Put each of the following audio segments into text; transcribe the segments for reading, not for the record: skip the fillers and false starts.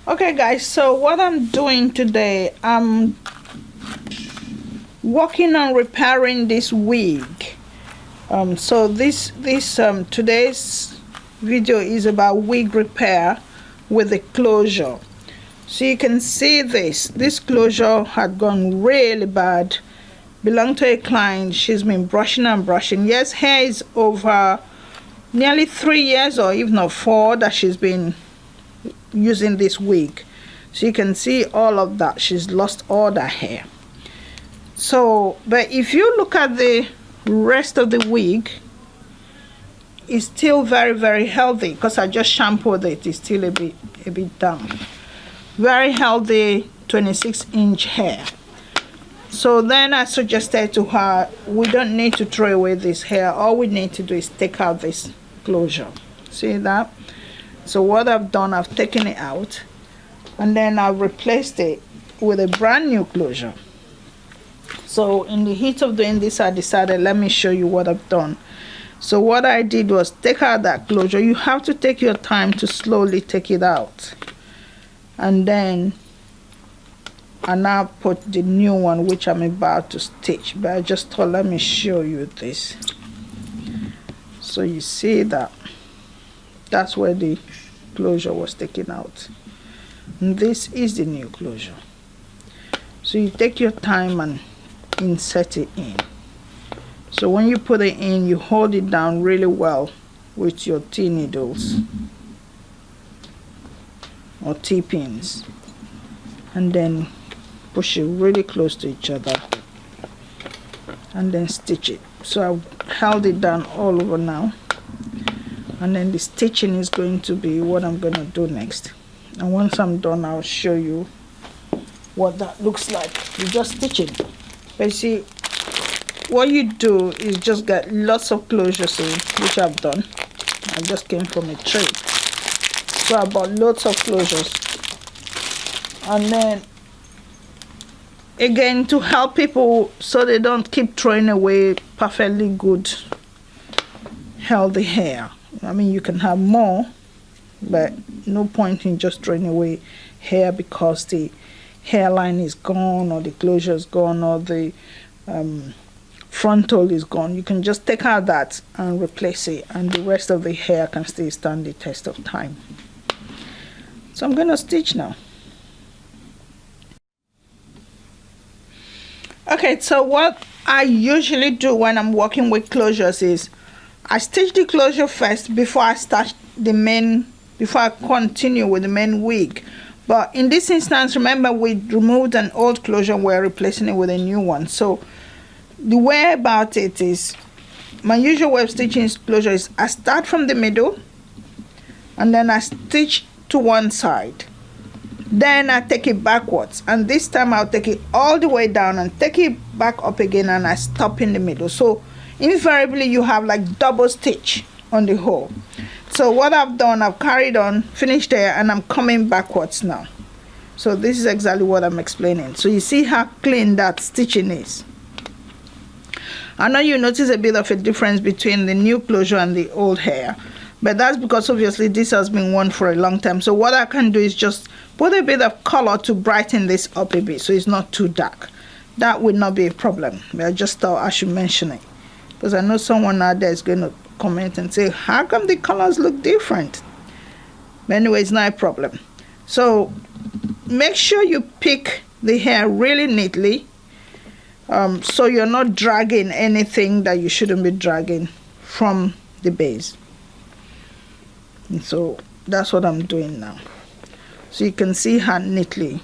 Okay guys, so what I'm doing today, I'm working on repairing this wig. So today's video is about wig repair with the closure. So you can see this closure had gone really bad. Belonged to a client. She's been brushing and brushing. Yes, hair is over nearly 3 years or even not 4 that she's been using this wig. So you can see all of that. She's lost all that hair. So but if you look at the rest of the wig, it's still very healthy because I just shampooed it. It's still a bit down. Very healthy 26-inch hair. So then I suggested to her, we don't need to throw away this hair. All we need to do is take out this closure. See that? So what I've done, I've taken it out and then I've replaced it with a brand new closure. So in the heat of doing this, I decided, let me show you what I've done. So what I did was take out that closure. You have to take your time to slowly take it out. And then I now put the new one, which I'm about to stitch. But I just thought, let me show you this. So you see that that's where the closure was taken out. And this is the new closure. So you take your time and insert it in. So when you put it in, you hold it down really well with your T-needles or T-pins, and then push it really close to each other and then stitch it. So I've held it down all over now, and then the stitching is going to be what I'm going to do next. And once I'm done, I'll show you what that looks like. You just stitch it. But you see, what you do is just get lots of closures in, which I've done. I just came from a trade, so I bought lots of closures. And then again, to help people so they don't keep throwing away perfectly good healthy hair. I mean, you can have more, but no point in just throwing away hair because the hairline is gone or the closure is gone or the frontal is gone. You can just take out that and replace it, and the rest of the hair can still stand the test of time. So I'm going to stitch now. Okay, so what I usually do when I'm working with closures is I stitch the closure first before I start before I continue with the main wig. But in this instance, remember, we removed an old closure, we're replacing it with a new one. So the way about it is, my usual way of stitching closure is I start from the middle and then I stitch to one side. Then I take it backwards, and this time I'll take it all the way down and take it back up again, and I stop in the middle. So invariably you have like double stitch on the hole. So what I've done, I've carried on, finished there, and I'm coming backwards now. So this is exactly what I'm explaining. So you see how clean that stitching is. I know you notice a bit of a difference between the new closure and the old hair, but that's because obviously this has been worn for a long time. So what I can do is just put a bit of color to brighten this up a bit so it's not too dark. That would not be a problem, but I just thought I should mention it because I know someone out there is going to comment and say, how come the colors look different? But anyway, it's not a problem. So make sure you pick the hair really neatly, so you're not dragging anything that you shouldn't be dragging from the base. And so that's what I'm doing now. So you can see how neatly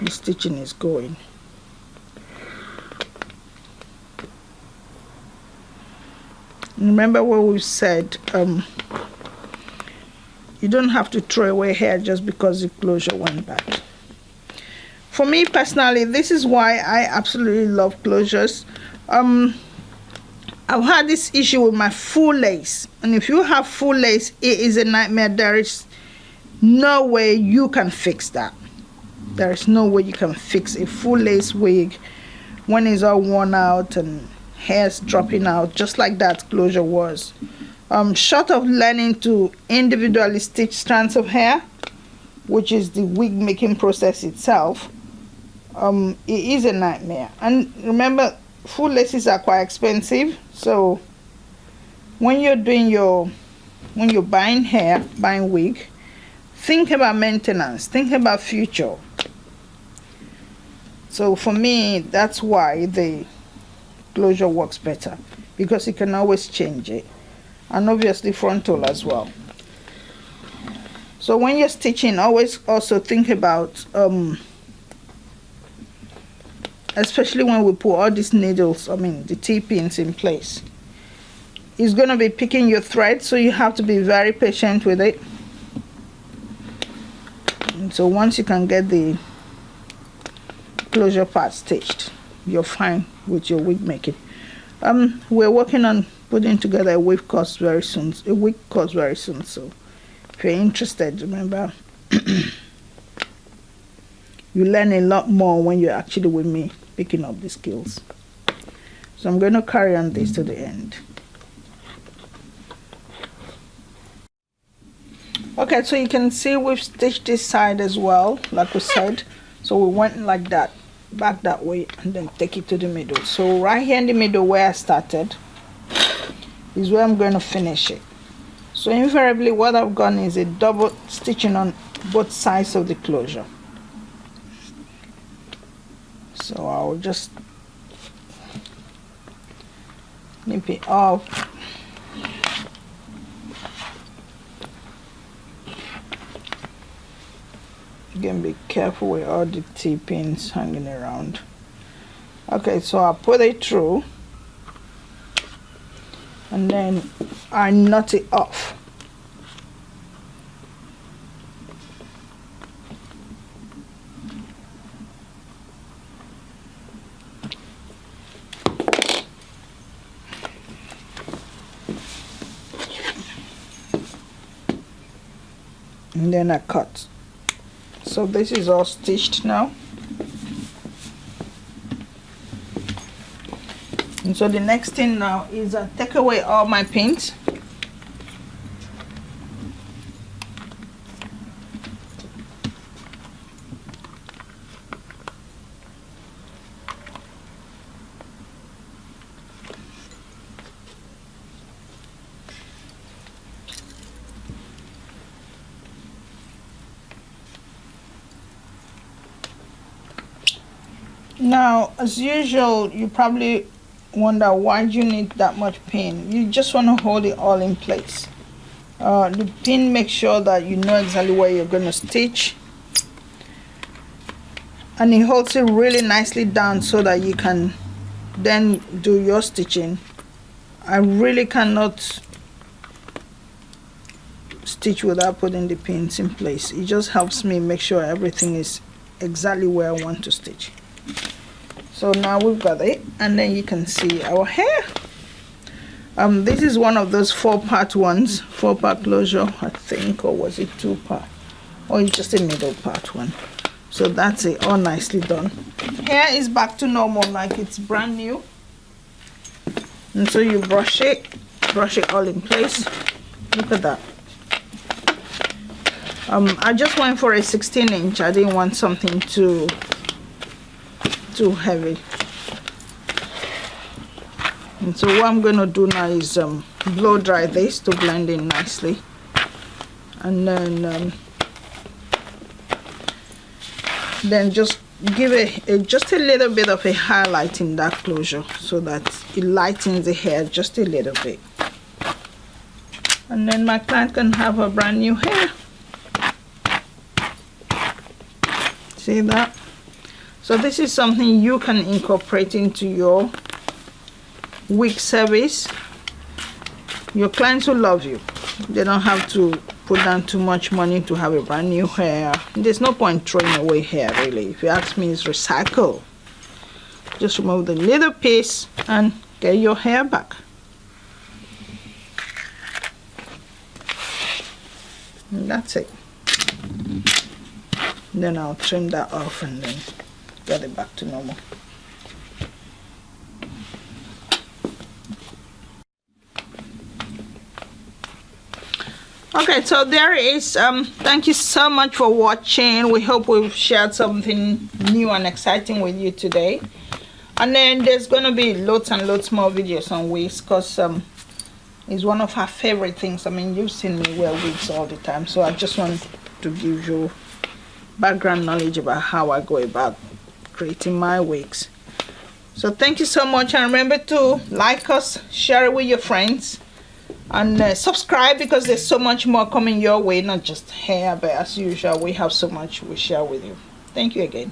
the stitching is going. Remember what we said, you don't have to throw away hair just because the closure went bad. For me personally, this is why I absolutely love closures. I've had this issue with my full lace, and if you have full lace, it is a nightmare. There is no way you can fix that. There is no way you can fix a full lace wig when it's all worn out and hair's dropping out, just like that closure was. Short of learning to individually stitch strands of hair, which is the wig making process itself, it is a nightmare. And remember, full laces are quite expensive, so when you're doing when you're buying hair, buying wig, think about maintenance, think about future. So for me, that's why the closure works better, because you can always change it, and obviously frontal as well. So when you're stitching, always also think about especially when we put all these needles, the T-pins in place, it's going to be picking your thread, so you have to be very patient with it. And so once you can get the closure part stitched, you're fine with your wig making. We're working on putting together a wig course very soon, so if you're interested, remember, you learn a lot more when you're actually with me picking up the skills. So I'm going to carry on this to the end. Okay, so you can see we've stitched this side as well, like we said. So we went like that, back that way, and then take it to the middle. So right here in the middle where I started is where I'm going to finish it. So invariably what I've done is a double stitching on both sides of the closure. So I'll just nip it off. Again, be careful with all the T-pins hanging around. Okay, so I'll put it through and then I knot it off. And then I cut. So this is all stitched now. And so the next thing now is I take away all my pins. Now, as usual, you probably wonder why you need that much pin. You just want to hold it all in place. The pin makes sure that you know exactly where you're going to stitch, and it holds it really nicely down so that you can then do your stitching. I really cannot stitch without putting the pins in place. It just helps me make sure everything is exactly where I want to stitch. So now we've got it, and then you can see our hair. This is one of those 4-part ones, 4-part closure, I think, or was it 2-part? Or it's just a middle part one. So that's it, all nicely done. Hair is back to normal, like it's brand new. And so you brush it all in place. Look at that. I just went for a 16-inch. I didn't want something too heavy. And so what I'm going to do now is blow dry this to blend in nicely, and then just give just a little bit of a highlight in that closure so that it lightens the hair just a little bit, and then my client can have her brand new hair. See that? So this is something you can incorporate into your wig service. Your clients will love you. They don't have to put down too much money to have a brand new hair. There's no point throwing away hair, really. If you ask me, it's recycle. Just remove the little piece and get your hair back. And that's it. Then I'll trim that off and then get it back to normal. Okay, so there is thank you so much for watching. We hope we've shared something new and exciting with you today. And then there's gonna be loads and loads more videos on wigs, because it's one of our favorite things. I mean, you've seen me wear wigs all the time, so I just want to give you background knowledge about how I go about creating my wigs. So thank you so much, and remember to like us, share it with your friends, and subscribe, because there's so much more coming your way, not just hair, but as usual we have so much we share with you. Thank you again.